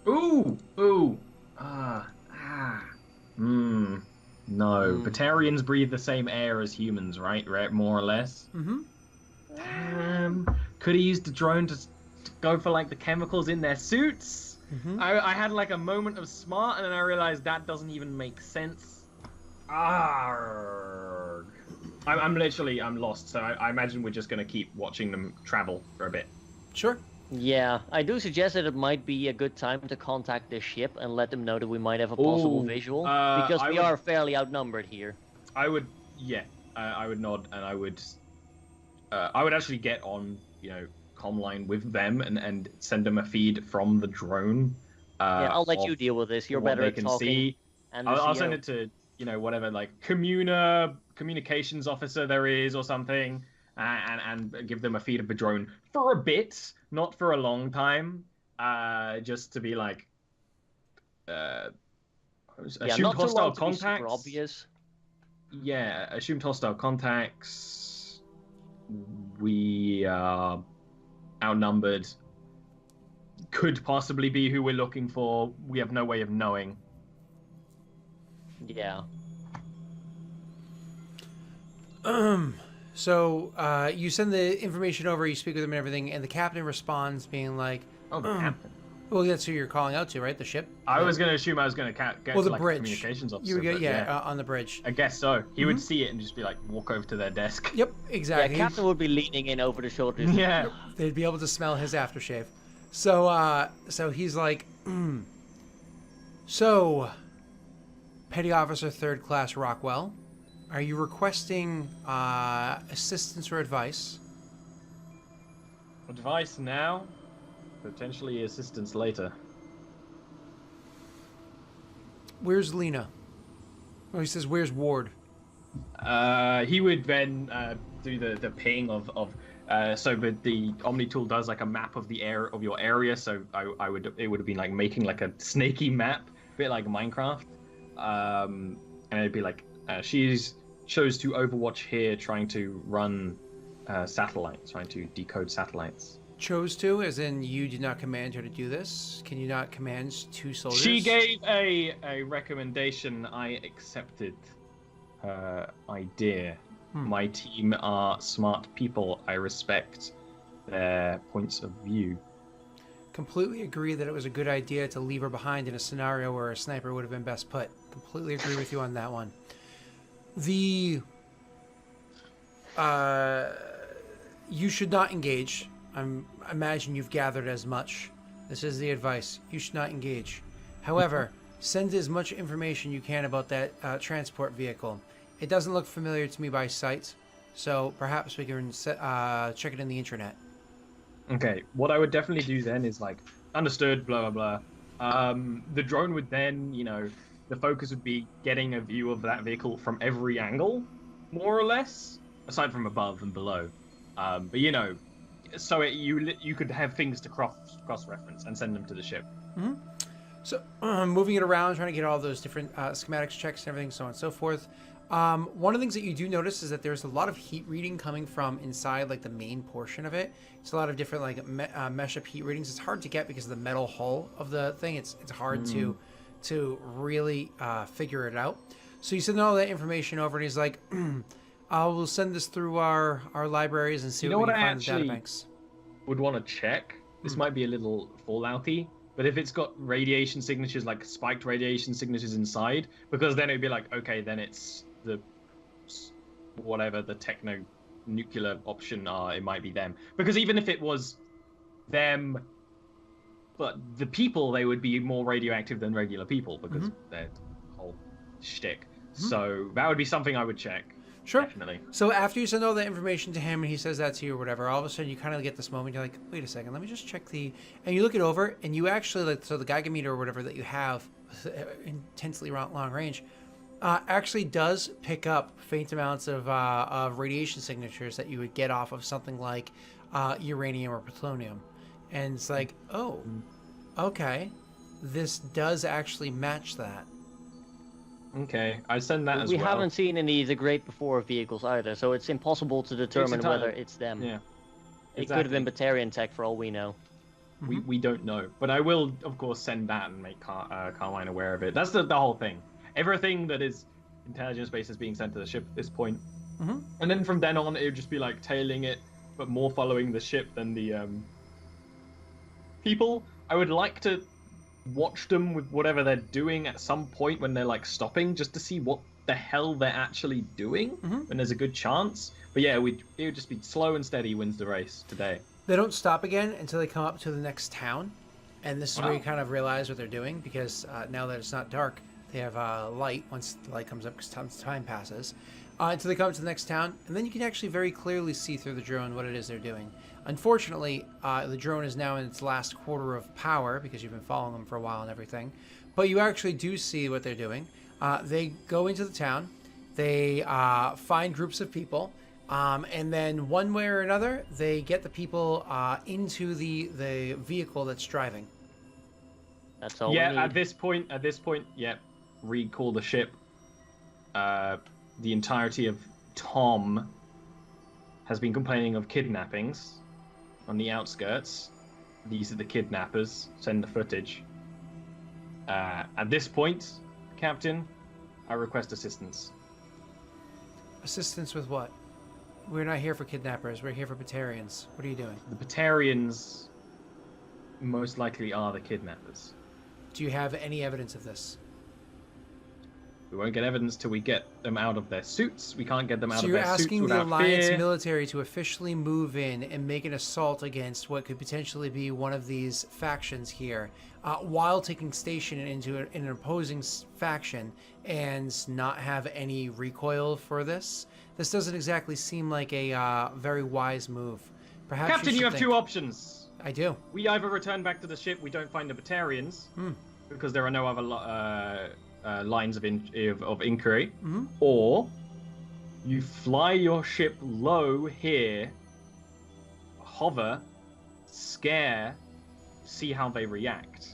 Ooh, ooh, Hmm. No, Hmm. Batarians breathe the same air as humans, right? Right, more or less. Mm-hmm. Damn. Could he use the drone to go for like the chemicals in their suits? Mm-hmm. I had like a moment of smart, and then I realized that doesn't even make sense. Arrgh. I'm lost. So I imagine we're just gonna keep watching them travel for a bit. Sure. Yeah, I do suggest that it might be a good time to contact the ship and let them know that we might have a possible Oh, visual, because we are fairly outnumbered here. yeah, I would nod, and I would actually get on, comm line with them and send them a feed from the drone, Yeah, I'll let you of deal with this. You're what better they at can talking, see. and the I'll send CO. it to, whatever, like communications officer there is or something, and give them a feed of the drone for a bit, not for a long time, just to be like, uh, Yeah, assumed not too long hostile to be super contacts. obvious. Yeah, assumed hostile contacts. We are outnumbered. Could possibly be who we're looking for. We have no way of knowing. Yeah. So you send the information over, you speak with him and everything, and the captain responds being like, Oh, the captain. well, that's who you're calling out to, right? The ship? I was going to assume I was going to get Well, to the like a bridge. communications You officer, would get, but yeah, yeah, on the bridge. I guess so. He would see it and just be like, walk over to their desk. Yep, Yeah, exactly. Captain would be leaning in over the shoulders. Yeah. They'd be able to smell his aftershave. So he's like, so, Petty Officer Third Class Rockwell, are you requesting assistance or advice? Advice now, potentially assistance later. Where's Lena? Oh, he says, where's Ward? He would then do the ping of so but the Omni tool does like a map of the air of your area. So it would have been like making like a snaky map, a bit like Minecraft. And it'd be like she's chose to Overwatch here, trying to run satellites, trying to decode satellites. Chose to, as in you did not command her to do this? Can you not command two soldiers? She gave a recommendation. I accepted her idea. My team are smart people. I respect their points of view. Completely agree that it was a good idea to leave her behind in a scenario where a sniper would have been best put. Completely agree with you on that one. You should not engage. I imagine you've gathered as much. This is the advice. You should not engage. However, send as much information you can about that transport vehicle. It doesn't look familiar to me by sight, so perhaps we can check it in the intranet. Okay, what I would definitely do then is like, understood, blah, blah, blah. The drone would then, the focus would be getting a view of that vehicle from every angle, more or less, aside from above and below. But so you could have things to cross-reference and send them to the ship. Mm-hmm. So moving it around, trying to get all those different schematics checks and everything, so on and so forth. One of the things that you do notice is that there's a lot of heat reading coming from inside, like the main portion of it. It's a lot of different like mesh up heat readings. It's hard to get because of the metal hull of the thing. It's hard to really figure it out. So you send all that information over, and he's like, "I will send this through our libraries and see what we can find in the databanks." Would want to check. This might be a little Fallouty, but if it's got radiation signatures, like spiked radiation signatures inside, because then it'd be like, okay, then it's the whatever the techno nuclear option are, it might be them. Because even if it was them, but the people, they would be more radioactive than regular people because their whole shtick. So that would be something I would check. Sure. Definitely. So after you send all that information to him and he says that to you or whatever, all of a sudden you kind of get this moment, you're like, wait a second, let me just check and you look it over and you actually, like, so the Geiger or whatever that you have, intensely long range, actually does pick up faint amounts of radiation signatures that you would get off of something like uranium or plutonium. And it's like, oh, okay, this does actually match that. Okay, I send that as well. We haven't seen any of the Great Before vehicles either, so it's impossible to determine whether it's them. Yeah. It could have been Batarian tech for all we know. We don't know. But I will, of course, send that and make Carmine aware of it. That's the whole thing. Everything that is intelligence based is being sent to the ship at this point. And then from then on, it would just be like tailing it, but more following the ship than the people. I would like to watch them with whatever they're doing at some point when they're like stopping, just to see what the hell they're actually doing when there's a good chance. But yeah, it would just be slow and steady wins the race today. They don't stop again until they come up to the next town, and this is where you kind of realize what they're doing, because now that it's not dark, they have light once the light comes up, because time passes, until they come to the next town, and then you can actually very clearly see through the drone what it is they're doing. Unfortunately, the drone is now in its last quarter of power, because you've been following them for a while and everything, but you actually do see what they're doing. They go into the town, they find groups of people, and then one way or another, they get the people into the vehicle that's driving. That's all. Yeah, we need. at this point, yeah, recall the ship. The entirety of Tom has been complaining of kidnappings on the outskirts. These are the kidnappers. Send the footage. At this point, Captain, I request assistance. Assistance with what? We're not here for kidnappers. We're here for Batarians. What are you doing? The Batarians most likely are the kidnappers. Do you have any evidence of this? We won't get evidence till we get them out of their suits. We can't get them out So of you're their suits asking the without Alliance fear. military to officially move in and make an assault against what could potentially be one of these factions here, while taking station in an opposing faction and not have any recoil for this? This doesn't exactly seem like a very wise move. Perhaps Captain, you have think... two options. I do. We either return back to the ship, we don't find the Batarians, because there are no other lines of inquiry, or you fly your ship low here, hover, scare, see how they react.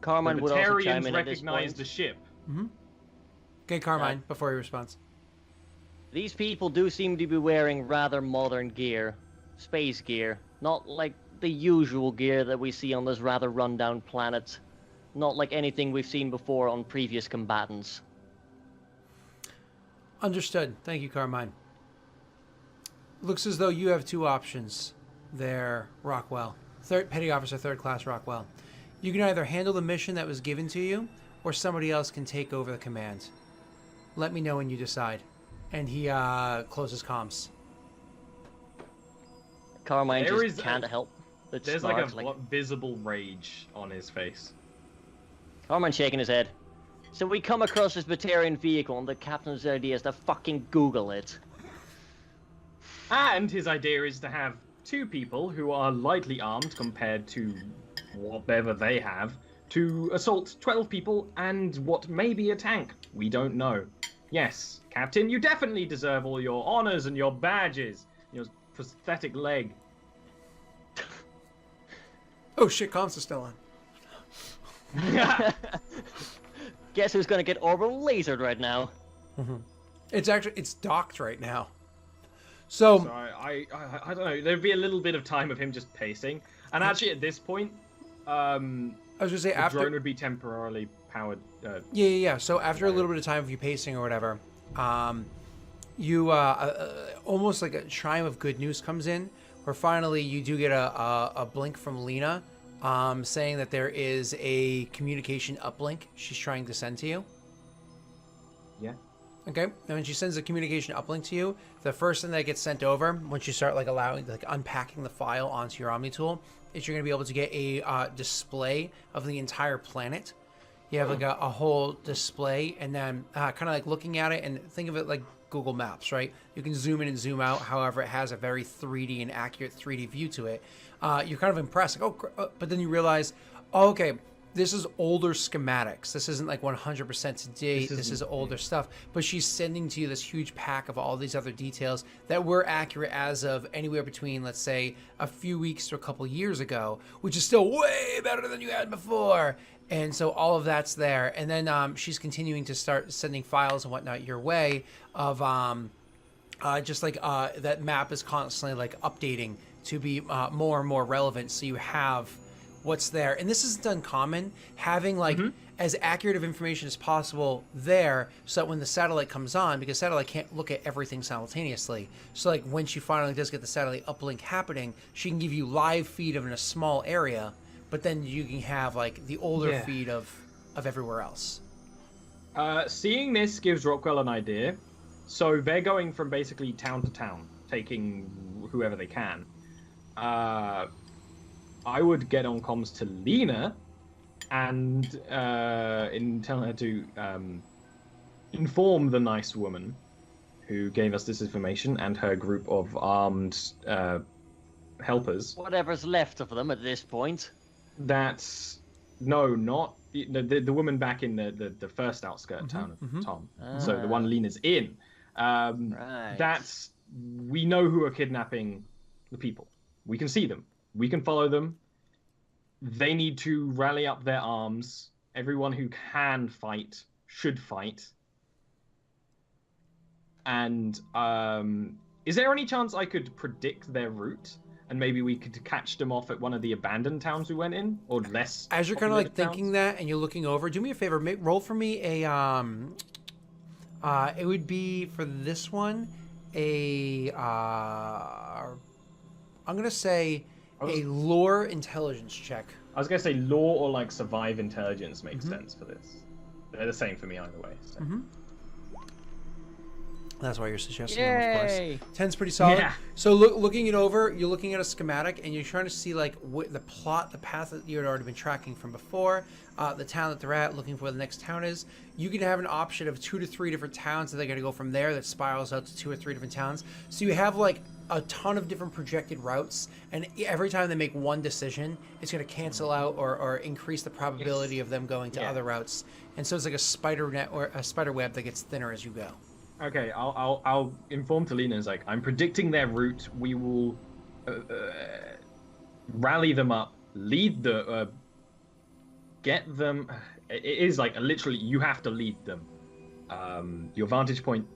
Carmine the would also chime Batarians in at this recognize point. the ship. Okay, Carmine, before he responds. These people do seem to be wearing rather modern gear, space gear, not like the usual gear that we see on this rather rundown planet, not like anything we've seen before on previous combatants. Understood. Thank you, Carmine. Looks as though you have two options there, Rockwell. Petty Officer, 3rd Class Rockwell. You can either handle the mission that was given to you, or somebody else can take over the command. Let me know when you decide. And he closes comms. Carmine There just is can't help but There's snark, like a visible rage on his face. Carmine shaking his head. So we come across this Batarian vehicle, and the captain's idea is to fucking Google it. And his idea is to have two people who are lightly armed compared to whatever they have to assault 12 people and what may be a tank. We don't know. Yes, Captain, you definitely deserve all your honors and your badges. Your prosthetic leg. Oh shit, comms is still on. Guess who's gonna get orbital lasered right now? It's docked right now. So I don't know. There'd be a little bit of time of him just pacing. And actually, at this point, I was gonna say the after drone would be temporarily powered. Yeah. So after a little bit of time of you pacing or whatever, you almost like a chime of good news comes in, where finally you do get a blink from Lena, saying that there is a communication uplink she's trying to send to you. Yeah. Okay. And when she sends a communication uplink to you, the first thing that gets sent over, once you start unpacking the file onto your Omni tool, is you're gonna be able to get a display of the entire planet. You have like a whole display, and then kind of like looking at it, and think of it like Google Maps, right? You can zoom in and zoom out. However, it has a very 3D and accurate 3D view to it. You're kind of impressed, like, but then you realize, oh, okay, this is older schematics. This isn't like 100% to date. This is older stuff. But she's sending to you this huge pack of all these other details that were accurate as of anywhere between, let's say, a few weeks to a couple years ago, which is still way better than you had before. And so all of that's there. And then she's continuing to start sending files and whatnot your way of just like that map is constantly like updating to be more and more relevant, so you have what's there. And this isn't uncommon, having like as accurate of information as possible there, so that when the satellite comes on, because satellite can't look at everything simultaneously, so like when she finally does get the satellite uplink happening, she can give you live feed of in a small area, but then you can have like the older feed of everywhere else. Seeing this gives Rockwell an idea. So they're going from basically town to town, taking whoever they can. I would get on comms to Lena and tell her to inform the nice woman who gave us this information and her group of armed helpers. Whatever's left of them at this point. That's not the woman back in the first outskirt town of Tom. So the one Lena's in. Right. That's, we know who are kidnapping the people. We can see them. We can follow them. They need to rally up their arms. Everyone who can fight should fight. And is there any chance I could predict their route? And maybe we could catch them off at one of the abandoned towns we went in, or less. As you're kind of like thinking that, and you're looking over, do me a favor, roll for me a it would be for this one a I'm gonna say a lore intelligence check. I was gonna say lore or like survive intelligence makes sense for this. They're the same for me either way. So. That's why you're suggesting them, of course. 10's pretty solid. Yeah. So looking it over, you're looking at a schematic, and you're trying to see like the plot, the path that you had already been tracking from before, the town that they're at, looking for where the next town is. You can have an option of 2 to 3 different towns that they're going to go from there that spirals out to 2 or 3 different towns. So you have like a ton of different projected routes, and every time they make one decision, it's going to cancel out or increase the probability of them going to other routes. And so it's like a spider net or a spider web that gets thinner as you go. Okay, I'll inform Talina. It's like, I'm predicting their route. We will rally them up, lead the, get them. It is like literally you have to lead them. Your vantage point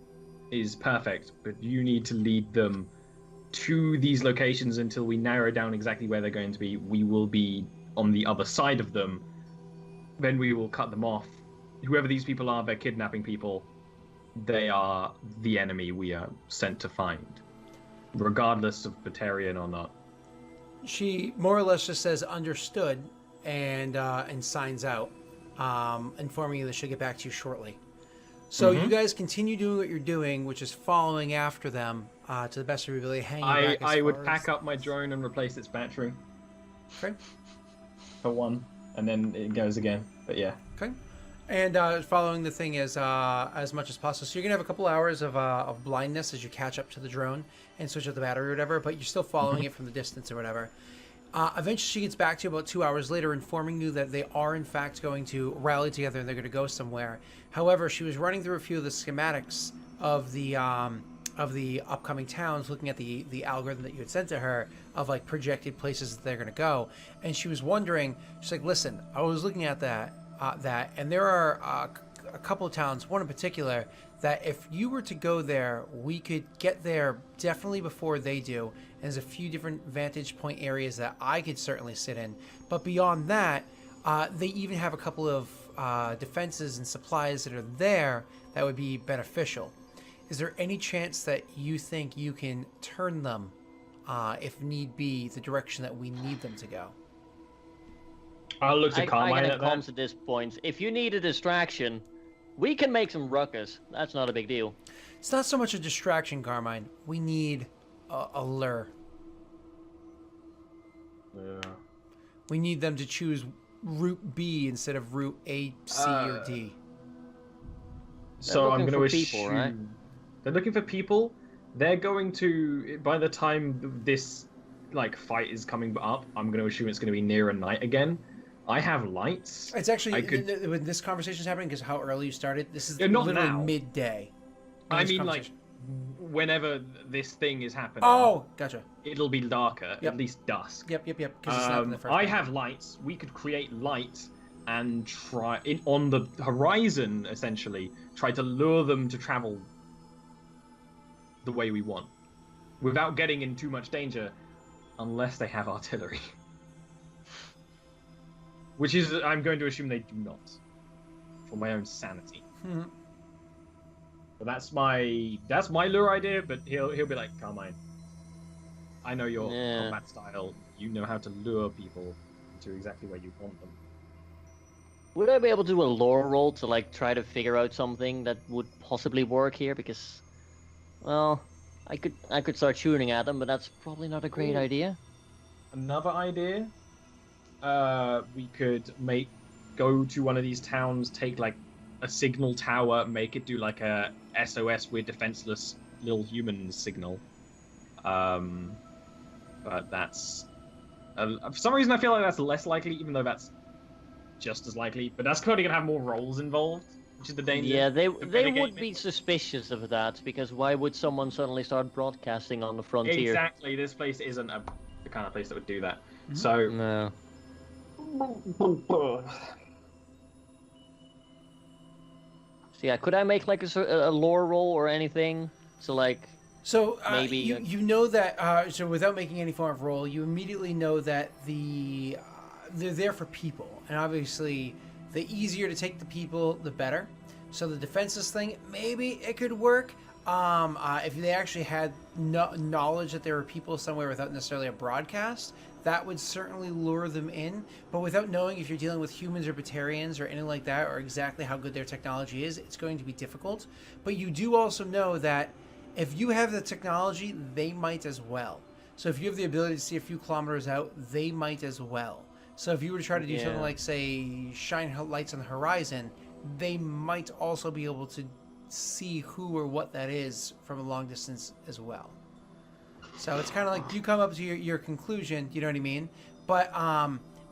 is perfect, but you need to lead them to these locations until we narrow down exactly where they're going to be. We will be on the other side of them. Then we will cut them off. Whoever these people are, they're kidnapping people. They are the enemy we are sent to find, regardless of Batarian or not. She more or less just says understood and signs out, informing you that she'll get back to you shortly. So you guys continue doing what you're doing, which is following after them to the best of your ability, hanging back. I would pack up my drone and replace its battery. Okay. For one, and then it goes again. But yeah. Okay. And following the thing as much as possible. So you're going to have a couple hours of blindness as you catch up to the drone and switch out the battery or whatever, but you're still following it from the distance or whatever. Eventually she gets back to you about 2 hours later, informing you that they are in fact going to rally together and they're going to go somewhere. However, she was running through a few of the schematics of the upcoming towns, looking at the algorithm that you had sent to her of like projected places that they're going to go. And she was wondering, she's like, listen, I was looking at that, and there are a couple of towns, one in particular, that if you were to go there, we could get there definitely before they do. And there's a few different vantage point areas that I could certainly sit in. But beyond that, they even have a couple of defenses and supplies that are there that would be beneficial. Is there any chance that you think you can turn them, if need be, the direction that we need them to go? I'll look to Carmine at comms at this point. If you need a distraction, we can make some ruckus. That's not a big deal. It's not so much a distraction, Carmine. We need a lure. Yeah. We need them to choose route B instead of route A, C, or D. So I'm going to assume people, right? They're looking for people. They're going to, by the time this like fight is coming up, I'm going to assume it's going to be nearer night again. I have lights. It's actually when this conversation is happening, because how early you started. This is not literally now. midday. I mean, like whenever this thing is happening. Oh, gotcha. It'll be darker, at least dusk. Yep. I have lights. We could create light and try on the horizon, essentially, try to lure them to travel the way we want, without getting in too much danger. unless they have artillery. Which is, I'm going to assume they do not, for my own sanity. But that's my lure idea. But he'll be like, Carmine, I know your combat style. You know how to lure people to exactly where you want them. Would I be able to do a lore roll to like try to figure out something that would possibly work here? Because, well, I could start shooting at them, but that's probably not a great idea. Another idea, we could go to one of these towns, take like a signal tower, make it do like a SOS we're defenseless little human signal. But that's for some reason I feel like that's less likely, even though that's just as likely. But that's clearly gonna have more roles involved, which is the danger. Yeah, they would be suspicious of that, because why would someone suddenly start broadcasting on the frontier? Exactly, this place isn't the kind of place that would do that. So No. So yeah, could I make like a lore roll or anything? So like. So maybe you know that so without making any form of roll, you immediately know that they're there for people, and obviously the easier to take the people, the better. So the defenseless thing, maybe it could work. If they actually had knowledge that there were people somewhere without necessarily a broadcast, that would certainly lure them in. But without knowing if you're dealing with humans or Batarians or anything like that, or exactly how good their technology is, it's going to be difficult. But you do also know that if you have the technology, they might as well. So if you have the ability to see a few kilometers out, they might as well. So if you were to try to do something like, say, shine lights on the horizon, they might also be able to see who or what that is from a long distance as well. So it's kind of like you come up to your conclusion, you know what I mean? But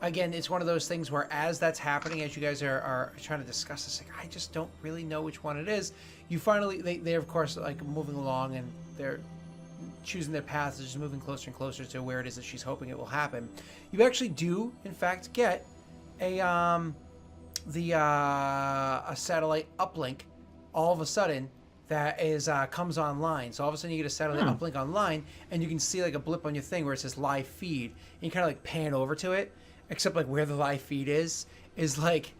again, it's one of those things where as that's happening, as you guys are trying to discuss this, like, I just don't really know which one it is. You finally, they're of course like moving along, and they're choosing their paths, just moving closer and closer to where it is that she's hoping it will happen. You actually do, in fact, get a satellite uplink all of a sudden that is comes online. So all of a sudden you get a satellite uplink online, and you can see like a blip on your thing where it says live feed. And you kind of like pan over to it, except like where the live feed is like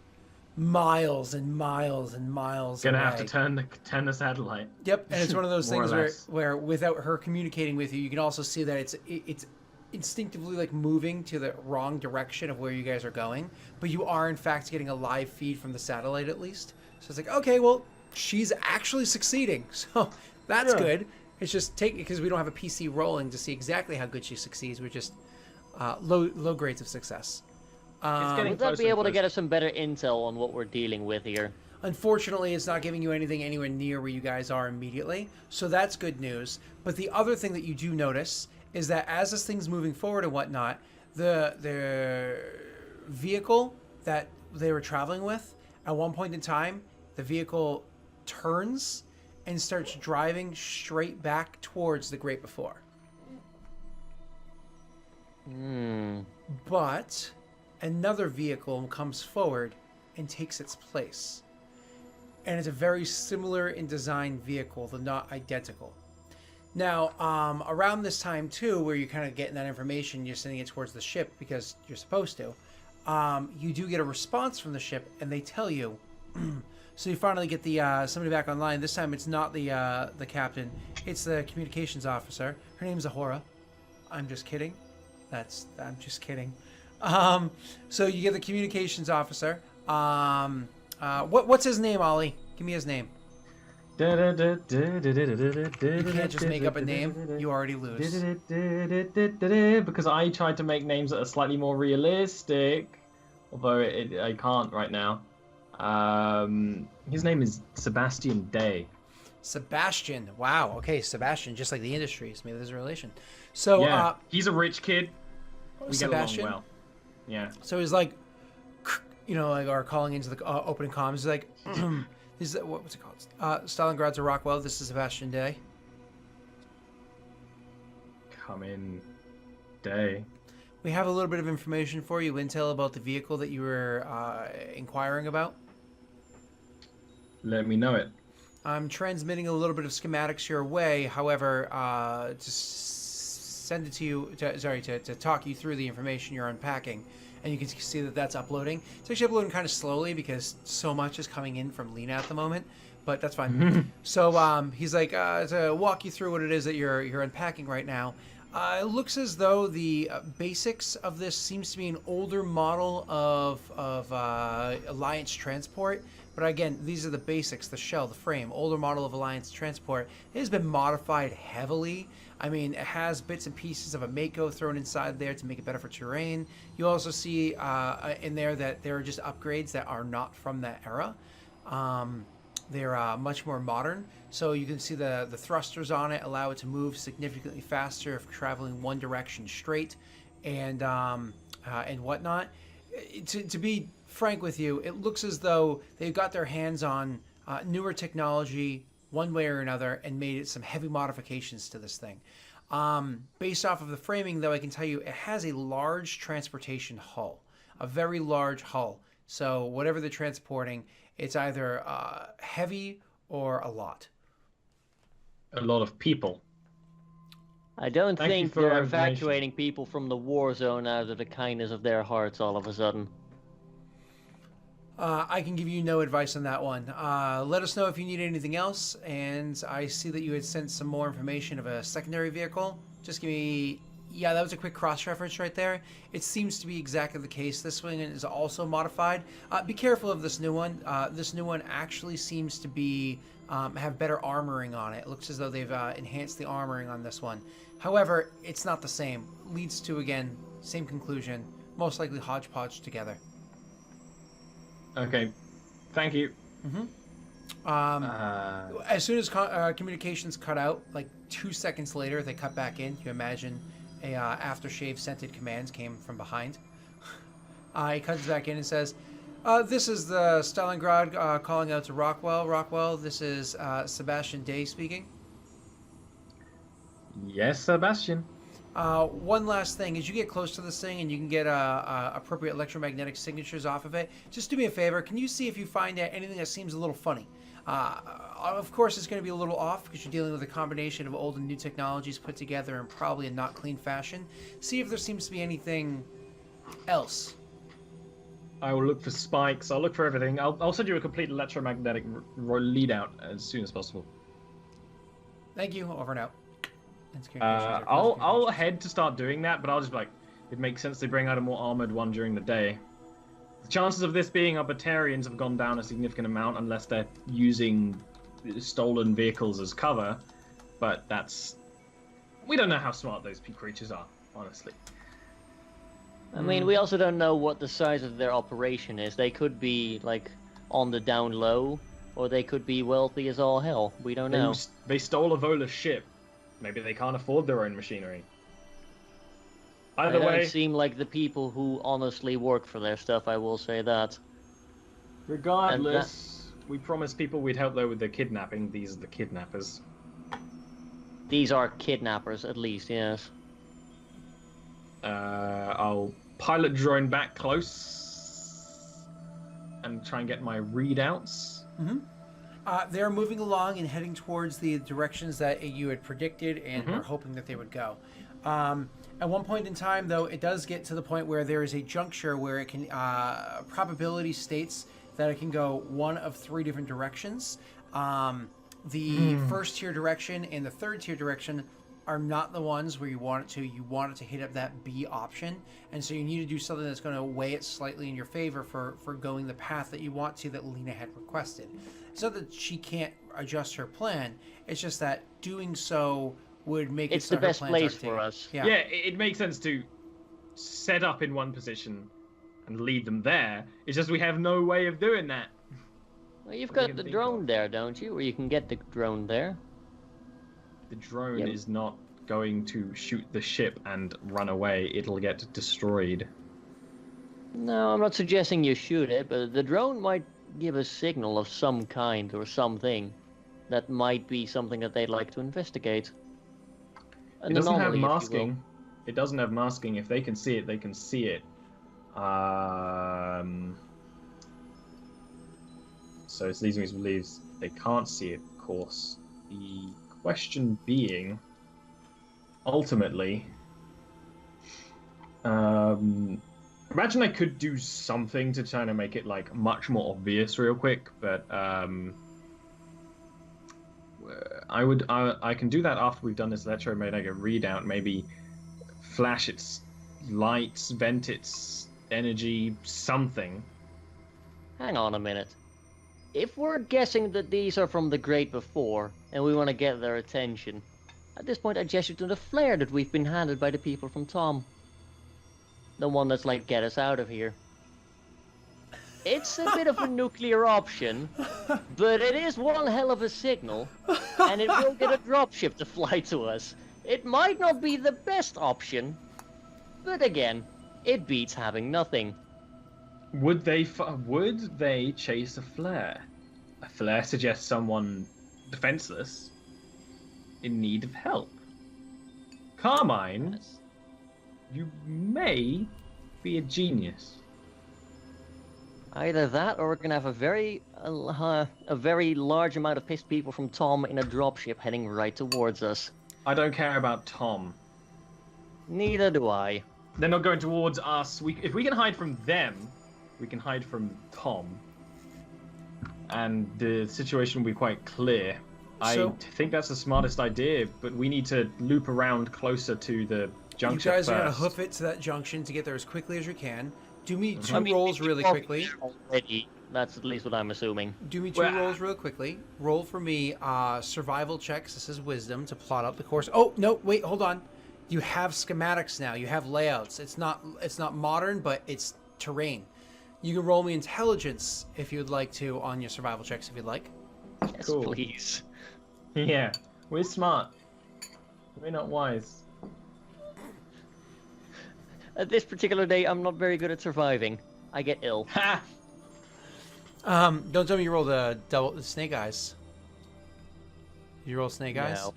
miles and miles and miles gonna away. have to turn the satellite. Yep, and it's one of those More or things where less. without her communicating with you, you can also see that it's instinctively like moving to the wrong direction of where you guys are going, but you are in fact getting a live feed from the satellite at least. So it's like, okay, well, she's actually succeeding, so that's good. It's just because we don't have a PC rolling to see exactly how good she succeeds. We're just low grades of success. Would that be able to get us some better intel on what we're dealing with here? Unfortunately, it's not giving you anything anywhere near where you guys are immediately, so that's good news. But the other thing that you do notice is that as this thing's moving forward and whatnot, the vehicle that they were traveling with, at one point in time, the vehicle turns and starts driving straight back towards the Great Before. But another vehicle comes forward and takes its place. And it's a very similar in design vehicle, though not identical. Now, around this time, too, where you're kind of getting that information, you're sending it towards the ship because you're supposed to, you do get a response from the ship, and they tell you. So you finally get the somebody back online. This time it's not the captain. It's the communications officer. Her name's Ahura. I'm just kidding. I'm just kidding. So you get the communications officer. What's his name, Ollie? Give me his name. You can't just make up a name. You already lose. Because I tried to make names that are slightly more realistic, although I can't right now. His name is Sebastian Day. Sebastian. Wow. Okay, Sebastian, just like the industries. Maybe there's a relation. So yeah, he's a rich kid. We Sebastian. get along well. Yeah. So he's like, like are calling into the opening comms. He's like, what's it called? Stalingrad to Rockwell. This is Sebastian Day. Come in, Day. We have a little bit of information for you, intel about the vehicle that you were inquiring about. Let me know it. I'm transmitting a little bit of schematics your way. However, to send it to you. To talk you through the information you're unpacking, and you can see that that's uploading. It's actually uploading kind of slowly because so much is coming in from Lena at the moment, but that's fine. So he's like, to walk you through what it is that you're unpacking right now. It looks as though the basics of this seems to be an older model of Alliance transport. But again, these are the basics, the shell, the frame. Older model of Alliance transport. It has been modified heavily. I mean, it has bits and pieces of a Mako thrown inside there to make it better for terrain. You also see in there that there are just upgrades that are not from that era. They're much more modern. So you can see the thrusters on it allow it to move significantly faster if traveling one direction straight, and whatnot. To be frank with you, it looks as though they've got their hands on newer technology one way or another and made it some heavy modifications to this thing. Based off of the framing, though, I can tell you it has a large transportation hull, a very large hull. So whatever they're transporting, it's either heavy or a lot. A lot of people. I don't Thank you think for they're your information. evacuating people from the war zone out of the kindness of their hearts all of a sudden. I can give you no advice on that one. Let us know if you need anything else. And I see that you had sent some more information of a secondary vehicle. Just give me... Yeah, that was a quick cross-reference right there. It seems to be exactly the case. This one is also modified. Be careful of this new one. This new one actually seems to be have better armoring on it. It looks as though they've enhanced the armoring on this one. However, it's not the same. Leads to, again, same conclusion. Most likely hodgepodge together. Okay, thank you. As soon as communications cut out, like 2 seconds later, they cut back in. You imagine a aftershave scented commands came from behind. He cuts back in and says, this is the Stalingrad calling out to Rockwell. Rockwell, this is Sebastian Day speaking. Yes, Sebastian. One last thing, as you get close to this thing and you can get appropriate electromagnetic signatures off of it, just do me a favor. Can you see if you find anything that seems a little funny? Of course, it's going to be a little off because you're dealing with a combination of old and new technologies put together in probably a not clean fashion. See if there seems to be anything else. I will look for spikes. I'll look for everything. I'll send you a complete electromagnetic lead out as soon as possible. Thank you. Over and out. I'll head to start doing that, but I'll just be like, it makes sense they bring out a more armored one during the day. The chances of this being our Batarians have gone down a significant amount unless they're using stolen vehicles as cover, but we don't know how smart those creatures are, honestly. I mean, we also don't know what the size of their operation is. They could be, like, on the down low, or they could be wealthy as all hell. We don't know. They stole a Vola ship. Maybe they can't afford their own machinery. Either way... They don't seem like the people who honestly work for their stuff, I will say that. Regardless, we promised people we'd help, though, with the kidnapping. These are the kidnappers. These are kidnappers, at least, yes. I'll pilot drone back close and try and get my readouts. They're moving along and heading towards the directions that you had predicted and were hoping that they would go. At one point in time, though, it does get to the point where there is a juncture where it can, probability states that it can go one of 3 different directions. The first tier direction and the third tier direction are not the ones where you want it to. You want it to hit up that B option. And so you need to do something that's going to weigh it slightly in your favor for going the path that you want to, that Lena had requested. It's not that she can't adjust her plan. It's just that doing so would make it's the best place for us. Yeah, it makes sense to set up in one position and lead them there. It's just we have no way of doing that. Well, you've got the drone there, don't you? Or you can get the drone there. The drone is not going to shoot the ship and run away. It'll get destroyed. No, I'm not suggesting you shoot it, but the drone might give a signal of some kind or something that might be something that they'd like to investigate. It doesn't have masking. It doesn't have masking. If they can see it, they can see it. So it's leading me to believe they can't see it, of course. The question being, ultimately, Imagine I could do something to try to make it like much more obvious real quick, but I can do that after we've done this electromagnetic readout. Maybe flash its lights, vent its energy, something. Hang on a minute. If we're guessing that these are from the Great Before, and we want to get their attention, at this point I gesture to the flare that we've been handed by the people from Tom. The one that's like, get us out of here. It's a bit of a nuclear option, but it is one hell of a signal, and it will get a dropship to fly to us. It might not be the best option, but again, it beats having nothing. Would they chase a flare? A flare suggests someone defenseless, in need of help. Carmine, Yes. you may be a genius. Either that, or we're gonna have a very large amount of pissed people from Tom in a dropship heading right towards us. I don't care about Tom. Neither do I. They're not going towards us. If we can hide from them, we can hide from Tom. And the situation will be quite clear. So- I think that's the smartest idea, but we need to loop around closer to the junction You guys first. are gonna hoof it to that junction to get there as quickly as you can. Do me two I mean, rolls we really are quickly. Already. That's at least what I'm assuming. Do me two Well, rolls real quickly. Roll for me survival checks. This is wisdom to plot out the course. Oh no, wait, hold on. You have schematics now. You have layouts. It's not modern, but it's terrain. You can roll me intelligence if you'd like to on your survival checks if you'd like. Yes, Cool. please. Yeah, we're smart. We're not wise. At this particular day, I'm not very good at surviving. I get ill. Ha! Don't tell me you rolled the snake eyes. You roll snake eyes? No.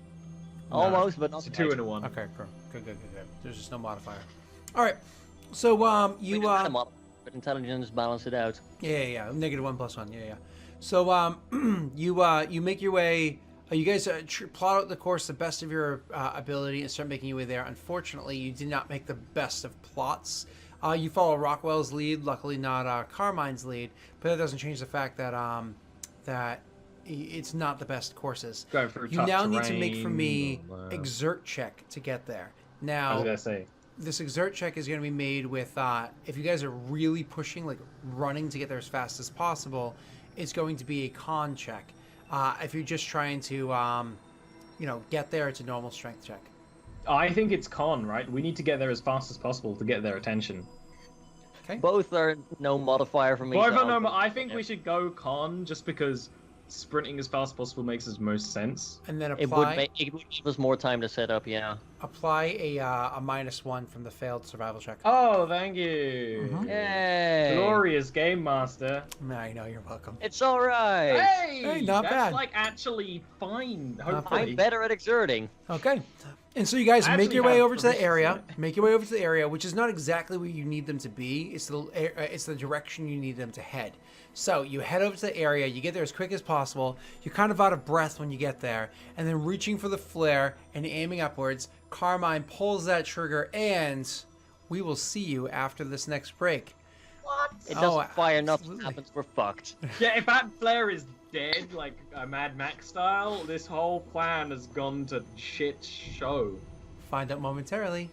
Almost, but not It's a 2 quite. and a 1. Okay, cool. Good. There's just no modifier. All right. So We you didn't have a mod, but intelligence balance it out. yeah. -1 + 1. Yeah. So you make your way. You guys plot out the course the best of your ability and start making your way there. Unfortunately, you did not make the best of plots. You follow Rockwell's lead, luckily not Carmine's lead, but that doesn't change the fact that that it's not the best courses. Go through You tough now need to make for terrain, me blah, blah. exert check to get there. I Now, was gonna say. this exert check is going to be made with if you guys are really pushing, like running to get there as fast as possible, it's going to be a con check. If you're just trying to get there, it's a normal strength check. I think it's con, right? We need to get there as fast as possible to get their attention. Okay. Both are no modifier for me. Well, so no, I think we should go con just because sprinting as fast as possible makes the most sense. And then It would give us more time to set up, yeah. apply a -1 from the failed survival check. Oh, thank you. Mhm. Yay! Glorious game master. I know, you're welcome. It's alright! Hey, not that's bad. like actually fine. bad. Hopefully. I'm better at exerting. Okay. And so you guys I make actually your way have over to the permission area. for it. Make your way over to the area, which is not exactly where you need them to be. It's the direction you need them to head. So you head over to the area. You get there as quick as possible. You're kind of out of breath when you get there, and then reaching for the flare and aiming upwards. Carmine pulls that trigger, and we will see you after this next break. It Oh, doesn't fire, nothing absolutely. happens, we're fucked. Yeah, if that flare is dead, like Mad Max style, this whole plan has gone to shit show. Find out momentarily.